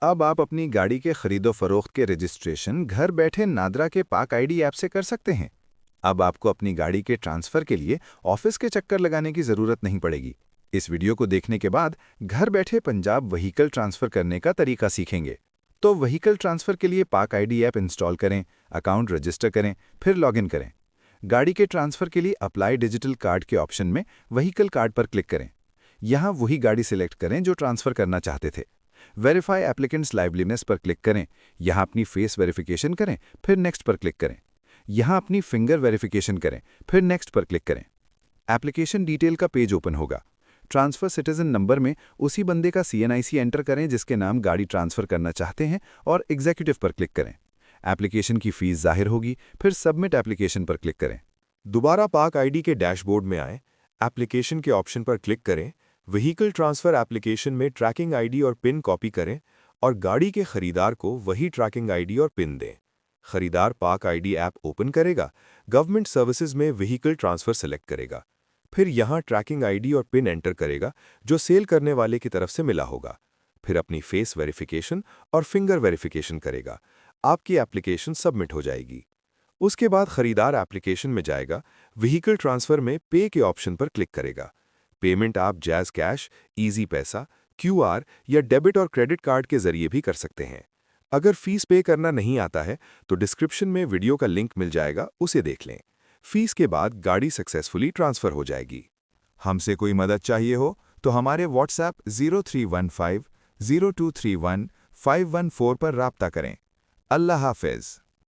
अब आप अपनी गाड़ी के खरीदो फरोख्त के रजिस्ट्रेशन घर बैठे नादरा के पाक आईडी ऐप से कर सकते हैं। अब आपको अपनी गाड़ी के ट्रांसफ़र के लिए ऑफिस के चक्कर लगाने की ज़रूरत नहीं पड़ेगी। इस वीडियो को देखने के बाद घर बैठे पंजाब व्हीकल ट्रांसफ़र करने का तरीका सीखेंगे। तो व्हीकल ट्रांसफ़र के लिए पाक आईडी ऐप इंस्टॉल करें, अकाउंट रजिस्टर करें, फिर लॉगिन करें। गाड़ी के ट्रांसफ़र के लिए अप्लाई डिजिटल कार्ड के ऑप्शन में व्हीकल कार्ड पर क्लिक करें। यहाँ वही गाड़ी सिलेक्ट करें जो ट्रांसफ़र करना चाहते थे। वेरीफाई एप्लीकेंट्स लाइवलीनेस पर क्लिक करें। यहाँ अपनी फेस वेरिफिकेशन करें, फिर नेक्स्ट पर क्लिक करें। यहाँ अपनी फिंगर वेरिफिकेशन करें, फिर नेक्स्ट पर क्लिक करें। एप्लीकेशन डिटेल का पेज ओपन होगा। ट्रांसफ़र सिटीजन नंबर में उसी बंदे का CNIC एंटर करें जिसके नाम गाड़ी ट्रांसफ़र करना चाहते हैं और एग्जीक्यूटिव पर क्लिक करें। एप्लीकेशन की फ़ीस ज़ाहिर होगी, फिर सबमिट एप्लीकेशन पर क्लिक करें। दोबारा पाक आईडी के डैशबोर्ड में आएं, एप्लीकेशन के ऑप्शन पर क्लिक करें, व्हीकल ट्रांसफ़र एप्लीकेशन में ट्रैकिंग आईडी और पिन कॉपी करें और गाड़ी के खरीदार को वही ट्रैकिंग आईडी और पिन दें। खरीदार पाक आईडी ऐप ओपन करेगा, गवर्नमेंट सर्विसेज में व्हीकल ट्रांसफ़र सेलेक्ट करेगा, फिर यहाँ ट्रैकिंग आईडी और पिन एंटर करेगा जो सेल करने वाले की तरफ से मिला होगा। फिर अपनी फेस वेरिफिकेशन और फिंगर वेरिफिकेशन करेगा। आपकी एप्लीकेशन सबमिट हो जाएगी। उसके बाद खरीदार एप्लीकेशन में जाएगा, व्हीकल ट्रांसफ़र में पे के ऑप्शन पर क्लिक करेगा। पेमेंट आप जैज़ कैश, इजी पैसा, QR या डेबिट और क्रेडिट कार्ड के जरिए भी कर सकते हैं। अगर फीस पे करना नहीं आता है तो डिस्क्रिप्शन में वीडियो का लिंक मिल जाएगा, उसे देख लें। फीस के बाद गाड़ी सक्सेसफुली ट्रांसफ़र हो जाएगी। हमसे कोई मदद चाहिए हो तो हमारे WhatsApp 0315 0231 514 पर राब्ता करें। अल्लाह हाफ़िज़।